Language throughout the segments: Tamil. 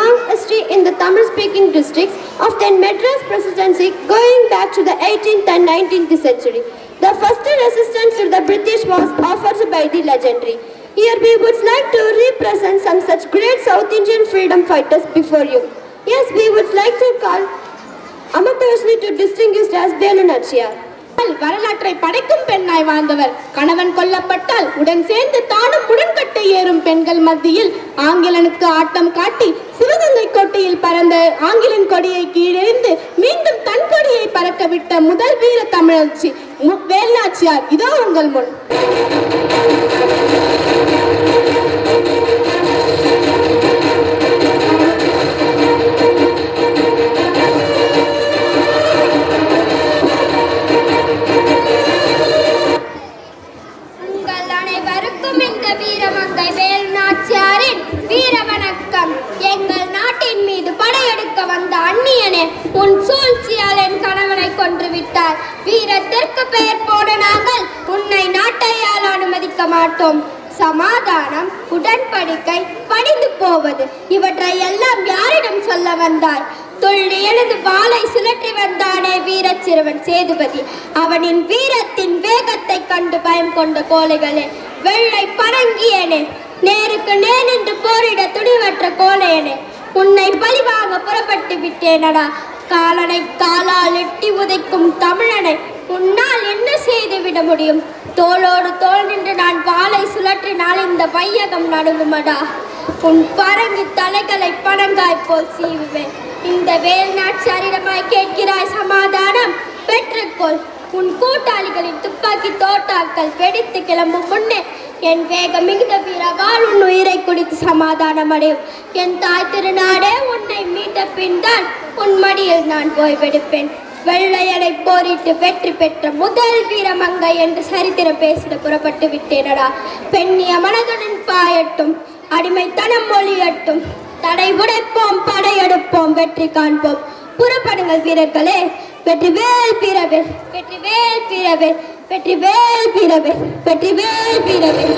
long history in the Tamil-speaking districts of the Madras Presidency going back to the 18th and 19th century. The first resistance to the British was offered by the legendary. Here we would like to represent some such great South Indian freedom fighters before you. Yes, we would like to call Amartavashni to distinguished as Velu Nachiyar. வரலாற்றை படைக்கும் பெண்ணாய் வாழ்ந்தவர். கணவன் கொல்லப்பட்டால் உடன் சேர்ந்து தானும் உடன்கட்டை ஏறும் பெண்கள் மத்தியில் ஆங்கிலனுக்கு ஆட்டம் காட்டி சிவகங்கை கோட்டையில் பறந்த ஆங்கிலன் கொடியை கீழெறிந்து மீண்டும் தன் கொடியை பறக்க விட்ட முதல் வீர தமிழச்சி வேலுநாச்சியார் இதோ உங்கள் முன். உன் சூழ்ச்சியால் என் கணவனை கொன்று விட்டார். வீரத்திற்கு பெயர் போன நாங்கள் உன்னை நாட்டையால் அனுமதிக்க மாட்டோம். சமாதானம், உடன்படிக்கை, பணிந்து போவது இவற்றை எல்லாம் யாரிடம் சொல்ல வந்தாய்? துள்ளி எழுந்து வாளை சுழற்றி வந்தானே வீரச் சிறுவன் சேதுபதி. அவனின் வீரத்தின் வேகத்தை கண்டு பயம் கொண்ட கோழைகளே, வெள்ளை பரங்கியனே, நேருக்கு நேர் நின்று போரிட துணிவற்ற கோழையனே, உன்னை பழிவாங்க புறப்பட்டு விட்டேனடா. காலனை காலால் எட்டி உதைக்கும் தமிழனை உன்னால் என்ன செய்து விட முடியும்? தோளோடு தோள் நின்று நான் வாளை சுழற்றினால் இந்த வையகம் நடுங்குமடா. உன் பரங்கி தலைகளை பணங்காய் போல் சீவுவேன். இந்த வேலுநாச்சியாரிடமாய் கேட்கிறாய் சமாதானம்? பெற்றுக்கொள். உன் கூட்டாளிகளின் துப்பாக்கி தோட்டாக்கள் வெடித்து கிளம்பும் முன்னே என் வேகம் மிகுந்த வீரவால் உன் உயிரை குடித்து சமாதானம் அடையும். என் தாய் திருநாடே உன்னை மீட்ட பின் தான் உன் மடியில் நான் போய் வெடிப்பேன். வெள்ளையனை போரிட்டு வெற்றி பெற்ற முதல் வீரமங்கை என்று சரித்திரம் பேசிட புறப்பட்டு விட்டேனடா. பெண்ணிய மனதுடன் பாயட்டும், அடிமைத்தனம் மொழியட்டும், தடை உடைப்போம், படையெடுப்போம், வெற்றி காண்போம். புறப்படுங்கள் வீரர்களே. வெற்றி வேல் வீரவேல், வெற்றி வேல் வீரவேல், வெற்றி வேல் வீரவேல், வெற்றி வேல் வீரவேல்.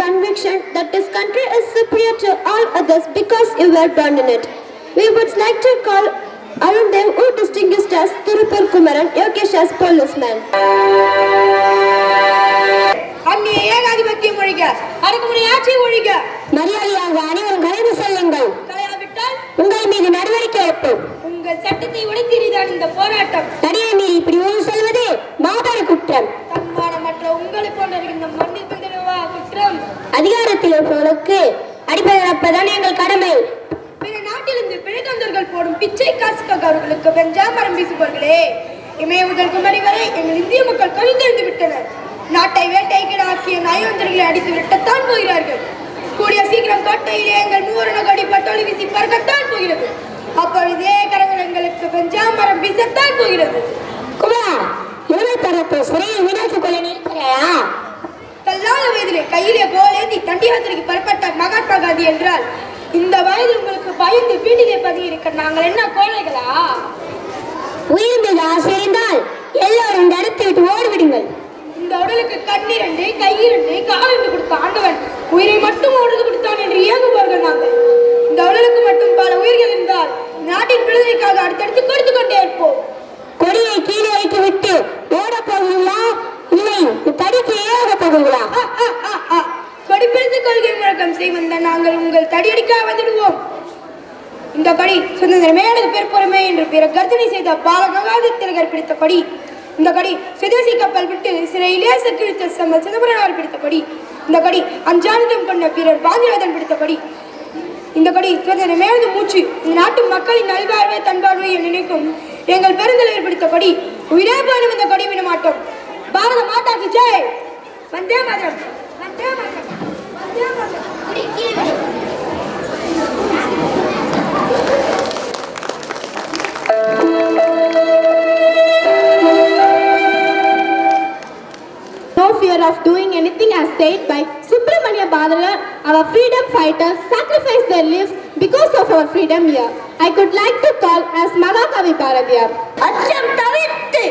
Conviction that this country is superior to all others because you were born in it. We would like to call Arun Dev, who distinguished as Tirupur Kumaran, Yogesh as policeman. அந்நிய ஏகாதிபத்தியம் ஒழிக, அடக்குமுறை ஆட்சியை ஒழிக. மரியாதையாக அனைவரும் கலந்து செல்லுங்கள். கலையாவிட்டால் உங்கள் மீது நடவடிக்கை எடுப்போம். உங்கள் சட்டத்தை உடைத்தீரிதான் இந்த போராட்டம். தடையை மீறி இப்படி ஊர் செல்வது மாபெரும் குற்றம். தன்மானமற்ற உங்களை போன்ற இந்த மண்ணில் பிறந்தவா குற்றம். அதிகாரத்தில் இருப்பவர்களுக்கு அடிப்பதற்கதான் எங்கள் கடமை. பிற நாட்டிலிருந்து பிழைத்தந்தர்கள் போடும் பிச்சை காசுக்காக அவர்களுக்கு வெஞ்சாமரம் வீசுபவர்களே, இமய முதல் குமரி வரை எங்கள் இந்திய மக்கள் கவிழ்ந்தெழுந்து விட்டனர். நாட்டை வேட்டைக்கிட ஆக்கிய நயவந்தர்களை அடித்து விட்டத்தான் போகிறார்கள். கூடிய சீக்கிரம் கோட்டையிலே எங்கள் மூரண கொடி பட்டோலி வீசி பறக்கத்தான் போகிறது. அப்பொழுதே கரங்கள் எங்களுக்கு வெஞ்சாமரம் வீசத்தான் போகிறது. குமார், இளமை தரப்பு சிறையில் விடாத்துக் கொள்ள நிற்கிறாயா? கல்லாத வயதிலே கையிலே கோலேந்தி தண்டி யாத்திரைக்கு புறப்பட்டார் மகாத்மா காந்தி என்றால், இந்த வயதில் உங்களுக்கு பயந்து வீட்டிலே பதுங்கியிருக்க நாங்கள் என்ன கோழைகளா? உயிர் மீது ஆசை இருந்தால் எல்லோரும் இந்த இடத்தை விட்டு ஓடிவிடுங்கள். இந்த உடலுக்கு கண்ணிரண்டு, கையிரண்டு, காலிரண்டு கொடுத்த ஆண்டவன் உயிரை மட்டும் உடல் கொடுத்தான் என்று இயங்குவார்கள் நாங்கள். இந்த உடலுக்கு மட்டும் பல உயிர்கள் இருந்தால் நாட்டின் விடுதலைக்காக அடுத்தடுத்து கொடுத்து கொண்டே இருப்போம். கொடியை கீழே வைத்து விட்டு ஓட போகிறீங்களா, இல்லை தடிக்கு ஏக போகிறீங்களா? கொடி பிடித்து கொள்கை முழக்கம் செய்வந்த நாங்கள் உங்கள் தடியடிக்காக வந்துடுவோம். இந்த கொடி சுதந்திரமே எனது பெருப்புறமே என்று பிற கர்த்தனை செய்த பாலகங்காதர திலகர் பிடித்த கொடி. இந்த கொடி சுதேசி கப்பல் விட்டு சிறையிலே செக்கிழித்த சிதம்பரனார் பிடித்த கொடி. இந்த கொடி அஞ்சானதம் கொண்ட வீரர் பாஞ்சிநாதன் பிடித்த கொடி. இந்த கொடி சுதந்திரமே எனது மூச்சு. இந்த நாட்டு மக்களின் நல்வாழ்வை தன்வாழ்வை நினைக்கும் எங்கள் பெருந்தலைவர் பிடித்த கொடி. உயிரே போயிடும் இந்த கொடி விட மாட்டோம். பாரத மாதாக்கு ஜெய். வந்தே Mataram, Vande Mataram, Vande Mataram. No fear of doing anything as said by Subramania Bharara, our freedom fighters sacrificed their lives because of our freedom here. I could like to call as Mahakavi Bharatiyar. அச்சம் தவிர்த்து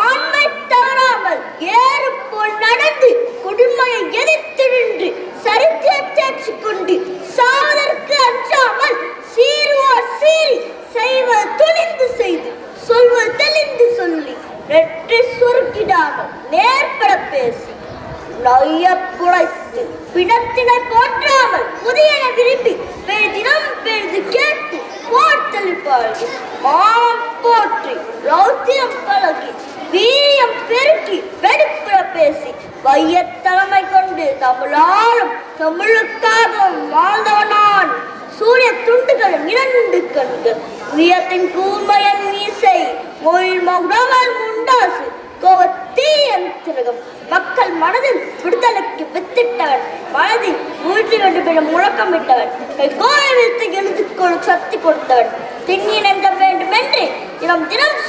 ஆண்மை தவறாமல் ஏறு போல் நடந்து கொடுமையை எதிர்த்து நின்று சரித்திரத்தை கொண்டு சாவதற்கு அஞ்சாமல் சீருவோர் சீறி செய்வது துணிந்து செய்து சொல்வது தெளிந்து சொல்லி நெற்றி சுருக்கிடாமல் நேர்பட பேசி நொய்ய புடைத்து பிணத்தினை போற்றாமல் புதியன விரும்பி பெரிதினம் பெரிது கேட்டு போர்த்தளிப்பார்கள் மானம் போற்றி ரௌத்தியம் பழகி வீரியம் பெருக்கி வெடுப்புற பேசி வையத்தலைமை கொண்டு தமிழாலும் தமிழுக்காகவும் வாழ்ந்தவனான் சூரிய துண்டுகள் இரண்டு கண்கள் உயத்தின் கூர்மையன் மீசை மொழில் மகுடவன் முண்டாசு கோவத்தீயன் திலகம் மக்கள் மனதில் விடுதலைக்கு வித்திட்டவன் மனதில் 102 பேரும் முழக்கமிட்டவன் கோவிலுக்கு எழுதுக்கொள் சக்தி கொடுத்தவன் திண்ணிணங்க வேண்டும் என்று தினம்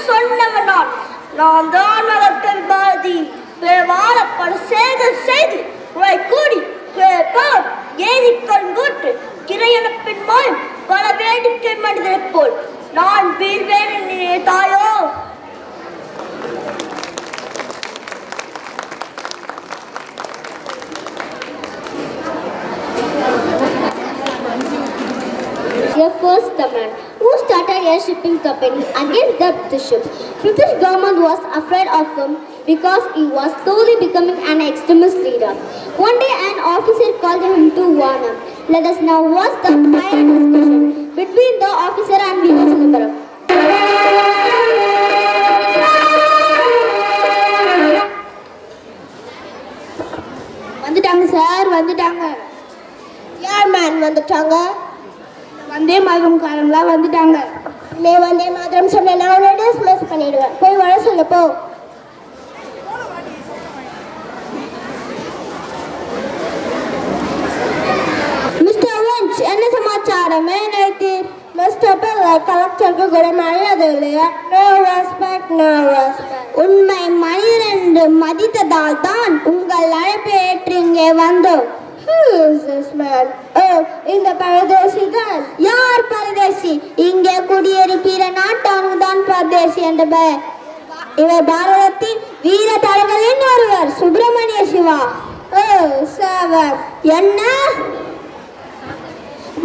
சொன்னவன் நான் தான் மகத்தல் பாரதி வாழ பல சேதம் செய்து உரை கூடி ஏதிக்கொள் கூற்று கிரையனப்பின் மாய் பல வேடிக்கை மனிதரை போல் நான் வீழ்வேன் தாயோ. First the man who started a shipping company against the British. British government was afraid of him because he was slowly becoming an extremist leader. One day an officer called him to warn him. Let us now watch the fire discussion between the officer and Veera Chidambaram. வந்துட்டாங்க சார், வந்துட்டாங்க. யார் மேன் வந்துட்டாங்க? வந்தே மாதரம் காரங்களா வந்துட்டாங்க. நீ வந்தே மாதரம் சொன்ன நான் உன்னை டிஸ்மிஸ் பண்ணிடுவேன். போய் வர சொல்லு போ. மிஸ்டர் வென்ச், என்ன சமாச்சாரம்? மிஸ்டர் பிள்ளை கலெக்டருக்கு கூட மரியாதை இல்லையா? No respect, no respect. உண்மை மனிதன் என்று மதித்ததால் தான் உங்கள் அழைப்பை ஏற்று இங்கே வந்தோம். இந்த பரதேசி தான். யார் பரதேசி? இங்கே குடியிருக்கிற நாட்டானு தான் பரதேசி என்ற பெயர். இவர் பாரதத்தின் வீர தலைவர்களின் ஒருவர், சுப்பிரமணிய சிவா. சாவர் என்ன?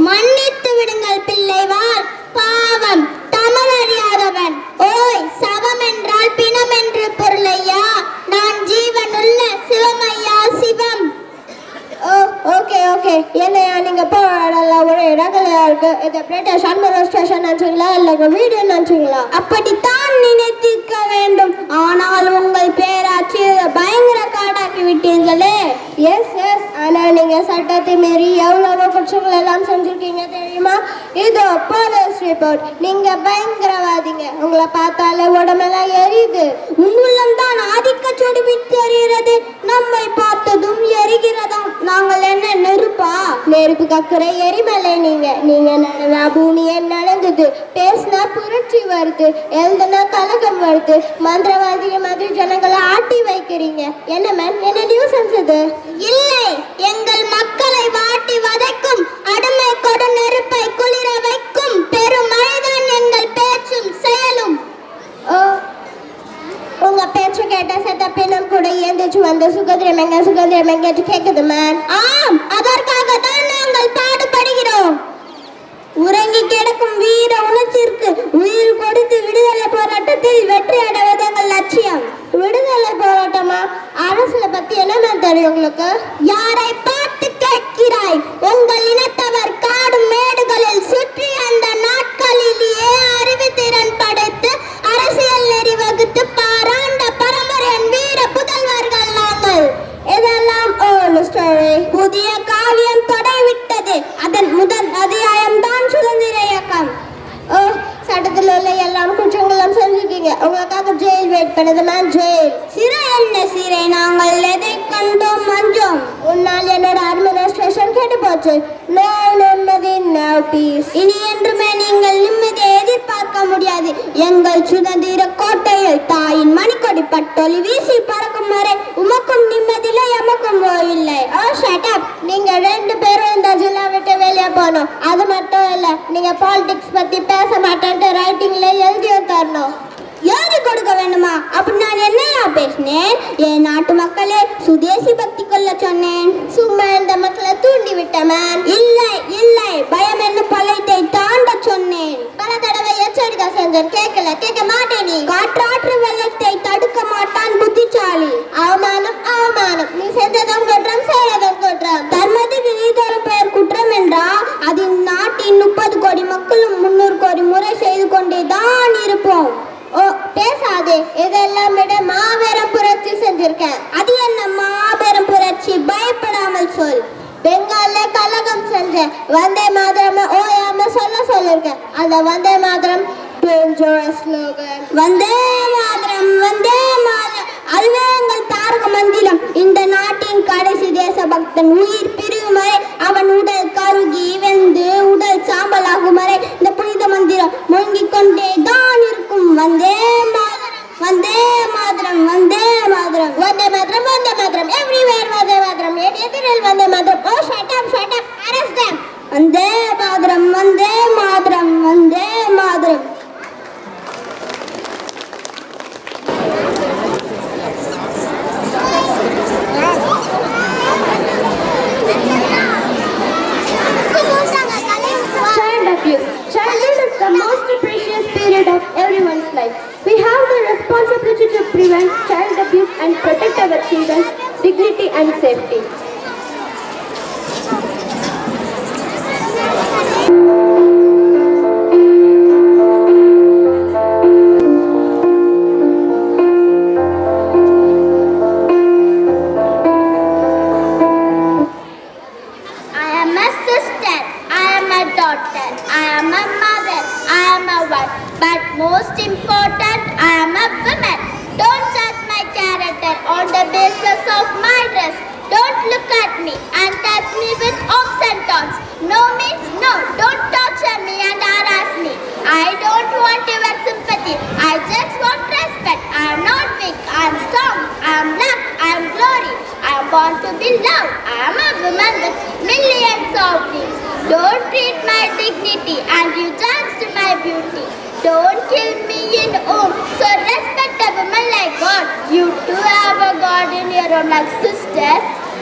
மன்னித்து விடுங்கள் பிள்ளைவாள், பாவம் தமிழ் அறியாதவன். ஓய், சவம் என்றால் பிணம் என்று பொருளையா? நான் ஜீவனுள்ள சிவமையா, சிவம். ஓகே ஓகே, என்னையா நீங்க போராடலாம் ஒரே ரகலையா இருக்கு. இதை பிரிட்டிஷ் அட்மினிஸ்ட்ரேஷன் நினைச்சீங்களா இல்ல வீடு நினைச்சீங்களா? அப்படித்தான் நினைத்திருக்க வேண்டும். ஆனால் உங்கள் பேராட்சி பயங்கர காடாக்கி விட்டீர்களே. எஸ் எஸ், ஆனா நீங்க சட்டத்தை மீறி எவ்வளவோ குற்றங்கள் எல்லாம் செஞ்சிருக்கீங்க தெரியுமா? இதோ போலீஸ் ரிப்போர்ட். நீங்க பயங்கரவாதிங்க. உங்களை பார்த்தாலே உடம்பெல்லாம் எரியுது. உன்னுள்ளம் தான் ஆதிக்க சொடுவிட்டு எறிகிறது. நம்மை பார்த்ததும் எரிகிறதாம். நாங்கள் என்ன நெருப்பா? நெருப்பு கக்குற எரிமலை நீங்க. நீங்க நடனா பூமியே நடந்தது. பேசினா புரட்சி வருது, எழுதுனா கலகம் வருது. மந்திரவாதிக மாதிரி ஜனங்களை ஆட்டி வைக்கிறீங்க. என்ன மேம், என்ன நியூசன்ஸ் இது? இல்லை, எங்கள் மக்களை வாட்டி வதைக்கும் அடிமை கொடு நெருப்பை குளிர வைக்கும் பெரும் மழைதான் எங்கள் பேச்சும் செயலும். உங்க பேச்சு கேட்ட செத்த பின்னம் கூட எந்திரிச்சு வந்து சுகந்திரம் எங்க கேக்குது மேன். ஆம், அதற்காக தான் நாங்கள் பாடுபடுகிறோம். உறங்கி கிடக்கும் வீர உணர்ச்சிற்கு உயிர் கொடுத்து விடுதலை போராட்டத்தில் வெற்றி அடைவது எங்கள் லட்சியம். விடுதலை போராட்டமா? அரசுல பத்தி என்ன தெரியும் உங்களுக்கு? யாரை பார்த்து கேட்கிறாய்? உங்கள் இனத்தவர் காடு மேடுகளில் சுற்றி அந்த நாட்களிலேயே அறிவுத்திறன் படைத்து அரசியல் நெறி வகுத்து பாராண்ட பரம்பரையின் வீர புதல்வர்கள் நாங்கள். இதெல்லாம் புதிய காவியம் தொடங்கிவிட்டது. அதன் முதல் அத்தியாயம் தான் சுதந்திர இயக்கம். சட்டத்தில் உள்ள எல்லாம் குற்றங்களும் செஞ்சுக்கீங்க. உங்களுக்காக ஜெயில் வெயிட் பண்ணுது மேம். ஜெயில் சிறை என்ன சிறை? நாங்கள் எதை கண்டோம் மஞ்சோம். உன்னால் என்னோட அட்மினிஸ்ட்ரேஷன் கெட்டு போச்சு. நோ நிம்மதி, நோ பீஸ். இனி என்றுமே நீங்கள் நிம்மதியை பார்க்க முடியாது. எங்கள் சுதந்திர கோட்டையில் தாயின் மணிக்கொடி பட்டொலி வீசி பறக்கும் வரை உமக்கும் நிம்மதியில்லை, எமக்கும் ஓய்வில்லை. ஓ ஷட் அப். நீங்க 2 பேரும் இந்த ஜில்லா விட்டு வெளியே போகணும். அது மட்டும் இல்ல, நீங்க பாலிடிக்ஸ் பத்தி பேச மாட்டேன்ட்டு ரைட்டிங்ல எழுதியும் தரணும். எழுதி கொடுக்க வேண்டுமா? அப்படி நான் என்னையா பேசினேன்? என் நாட்டு மக்களே, சுதேசி பக்தி கொள்ள சொன்னேன். சும்மா இந்த மக்களை தூண்டி விட்டமன். இல்லை இல்லை, பயம் என்ன பழையத்தை தாண்ட சொன்னேன். பல தடவை எச்சரிக்கை செஞ்சேன், கேட்க மாட்டேன். நீ காற்றாற்று வெள்ளத்தை தடுக்க மாட்டான் புத்திசாலி. அவமானம் அவமானம், நீ செஞ்சதும் குற்றம், செய்யறதும் குற்றம். தர்மத்துக்கு நீ தரும் பெயர் குற்றம் என்றா அது நாட்டின் 30 கோடி மக்களும் 300 கோடி முறை செய்து கொண்டேதான் இருப்போம். ஓ பேசாதே, இதெல்லாம் விட மாபெரும் புரட்சி செஞ்சிருக்கேன். அது என்ன மாபெரும் புரட்சி? பயப்படாமல் சொல். பெங்கால்ல கலகம் செஞ்சேன். வந்தே மாதரம் ஓயாம சொல்லிருக்கேன். அந்த வந்தே மாதரம் டேஞ்சரஸ் ஸ்லோகன். வந்தே மாதரம், வந்தே மாதரம், அதுவே எங்கள் தாரக மந்திரம். இந்த நாட்டின் கடைசி தேசபக்தன் உயிர் பிரியும் வரை, அவன் உடல் கருகி வெந்து உடல் சாம்பலாகும் வரை இந்த புனித மந்திரம் முழங்கிக் கொண்டே தான் இருக்கும். வந்தே மாதரம், வந்தே மாதரம், வந்தே மாதரம், வந்தே மாதரம், வந்தே மாதரம், எவ்ரிவேர் வந்தே மாதரம், எதிரில் Vande Mataram. Oh shut up, shut up, arrest them. Vande Mataram, Vande Mataram, Vande Mataram. Childhood is the most precious period of everyone's life. We have the responsibility to prevent child abuse and protect our children's dignity and safety. I am a sister, I am a daughter, I am a mother, I am a wife, but most important, I am a woman. Don't judge my character on the basis of my dress. Don't look at me and touch me with ups and downs. No means no. Don't torture me and harass me. I don't want your sympathy. I just want respect. I am not weak. I am strong. I am love. I am glory. I want to be loved. I am a woman with millions of dreams. Don't treat my dignity and you judged my beauty. Don't kill me in home. So respect a woman like God. You too have a God in your own, like sister,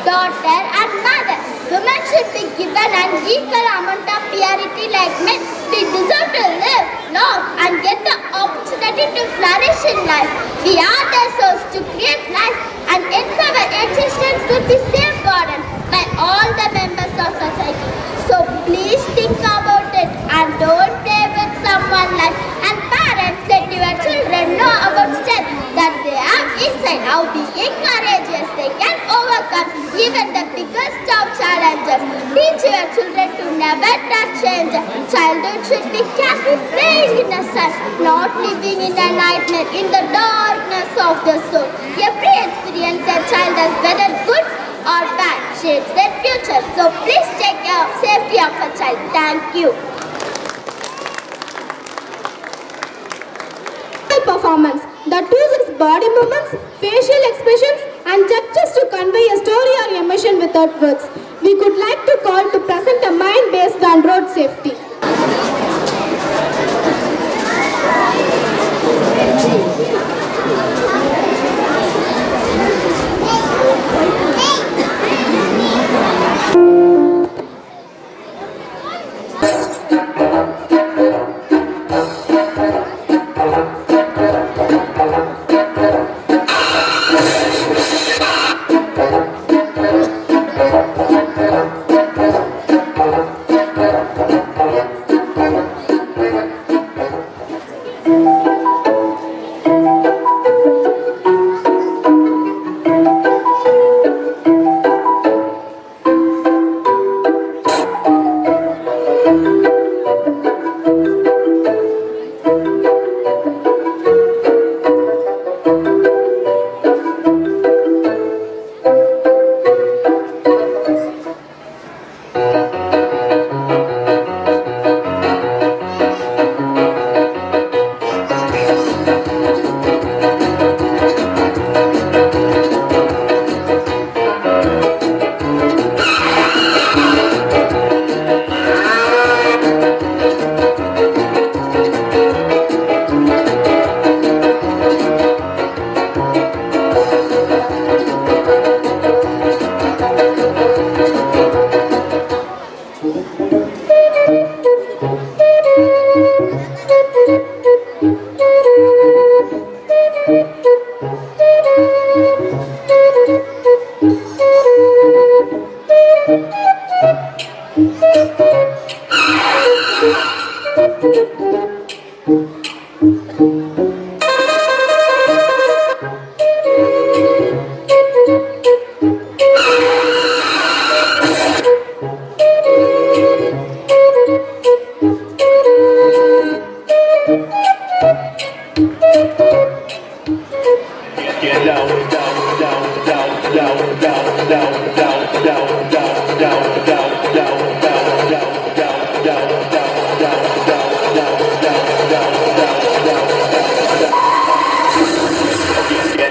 daughter and mother. Women should be given an equal amount of purity like men. We deserve to live, love and get the opportunity to flourish in life. We are the source to create life and hence our existence will be safeguarded by all the members of society. So please think about it and don't play with someone's life. And parents, let your children know about strength that they have inside. How being courageous, they can overcome even the biggest of challenges. Teach your children to never touch change. Childhood should be careful, playing in the sun, not living in a nightmare in the darkness of the soul. Every experience a child has, whether good or bad, shapes their future. So please take care of safety of a child. Thank you. Performance that uses body movements, facial expressions and gestures to convey a story or emotion without words. We could like to call to present a mind based on road safety.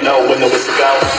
Know when the whistle goes.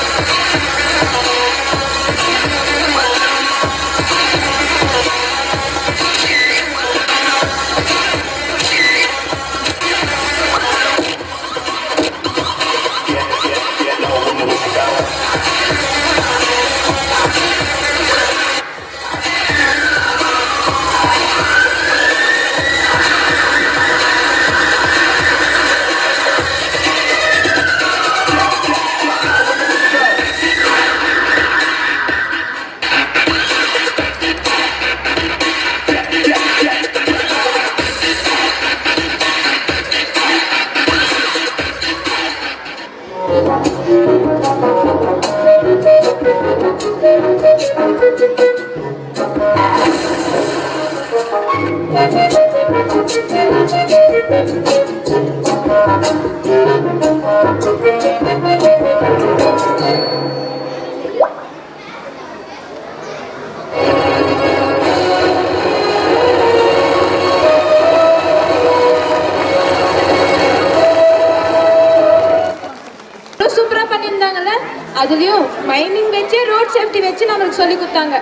சூப்பரா பண்ணியிருந்தாங்கல்ல. அதுலயும் மைனிங் வச்சு ரோட் சேஃப்டி வச்சு நம்மளுக்கு சொல்லி கொடுத்தாங்க.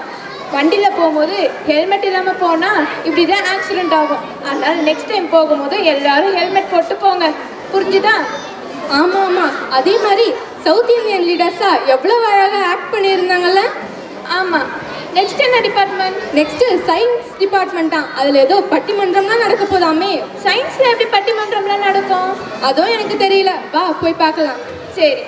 வண்டியில போகும்போது ஹெல்மெட் இல்லாம போனா இப்படிதான் ஆக்சிடென்ட் ஆகும். அதனால நெக்ஸ்ட் டைம் போகும்போது எல்லாரும் ஹெல்மெட் போட்டு போங்க. புரிஞ்சுதா? ஆமா ஆமா, அதே மாதிரி சவுத் இந்தியன் லீடர்ஸா எவ்வளவு அழகா ஆக்ட் பண்ணியிருந்தாங்கல்ல. ஆமா. நெக்ஸ்ட் என்ன டிபார்ட்மெண்ட்? நெக்ஸ்ட் சயின்ஸ் டிபார்ட்மெண்ட் தான். அதுல ஏதோ பட்டிமன்றம்லாம் நடக்க போதாமே. சயின்ஸ்ல எப்படி பட்டிமன்றம்லாம் நடக்கும்? அதுவும் எனக்கு தெரியல. வா போய் பார்க்கலாம். சரி.